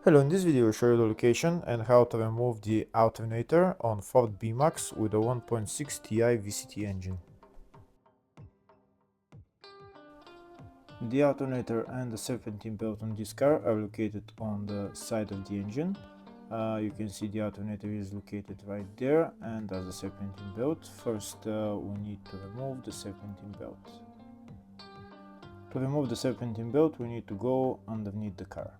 Hello, in this video I'll show you the location and how to remove the alternator on Ford B-Max with a 1.6 Ti-VCT engine. The alternator and the serpentine belt on this car are located on the side of the engine. You can see the alternator is located right there, and as the serpentine belt, first we need to remove the serpentine belt. To remove the serpentine belt we need to go underneath the car.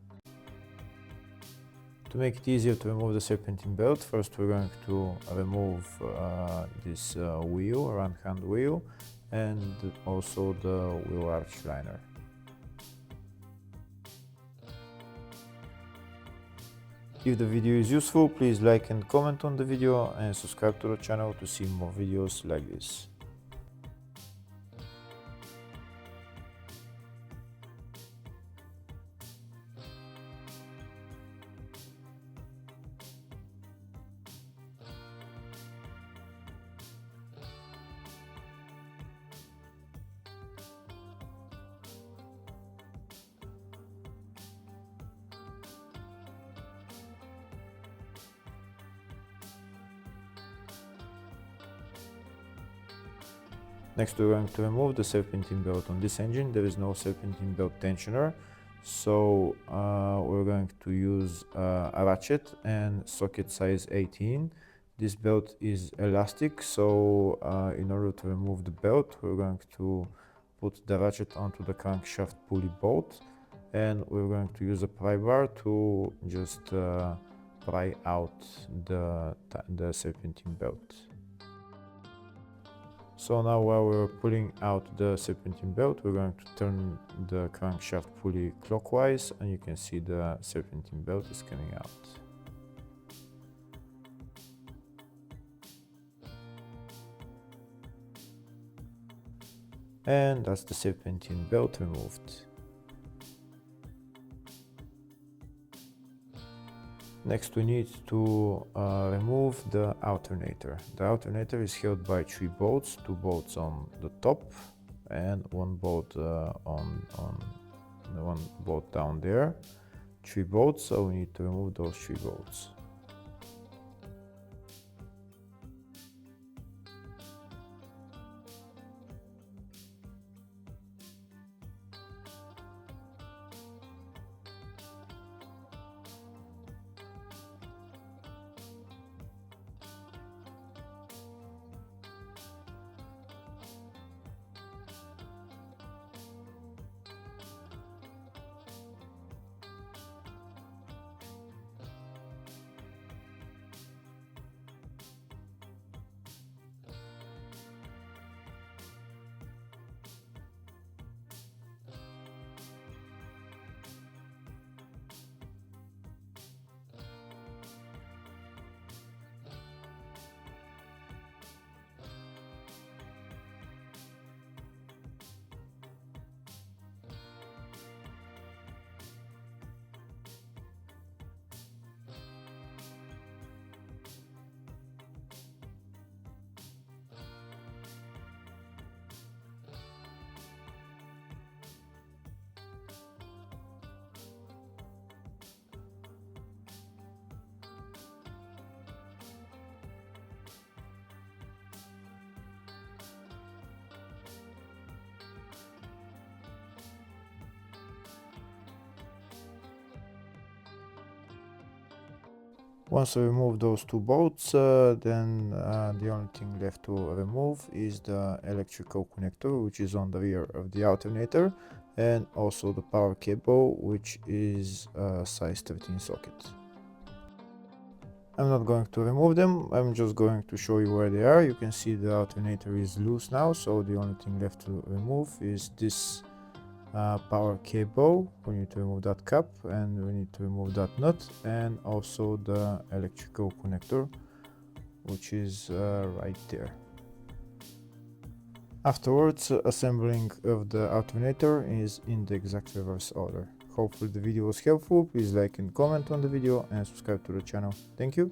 To make it easier to remove the serpentine belt, first we're going to remove this wheel, front hand wheel, and also the wheel arch liner. If the video is useful, please like and comment on the video and subscribe to the channel to see more videos like this. Next we're going to remove the serpentine belt on this engine. There is no serpentine belt tensioner, so we're going to use a ratchet and socket size 18. This belt is elastic, so in order to remove the belt we're going to put the ratchet onto the crankshaft pulley bolt, and we're going to use a pry bar to just pry out the serpentine belt. So now while we're pulling out the serpentine belt, we're going to turn the crankshaft pulley clockwise, and you can see the serpentine belt is coming out. And that's the serpentine belt removed. Next we need to remove the alternator. The alternator is held by 3 bolts, 2 bolts on the top and 1 bolt on one bolt down there. 3 bolts, so we need to remove those 3 bolts. Once we remove those 2 bolts, then the only thing left to remove is the electrical connector, which is on the rear of the alternator, and also the power cable, which is a size 13 socket. I'm not going to remove them, I'm just going to show you where they are. You can see the alternator is loose now, so the only thing left to remove is this power cable. We need to remove that cap, and we need to remove that nut, and also the electrical connector, which is right there. Afterwards, assembling of the alternator is in the exact reverse order. Hopefully the video was helpful. Please like and comment on the video and subscribe to the channel. Thank you.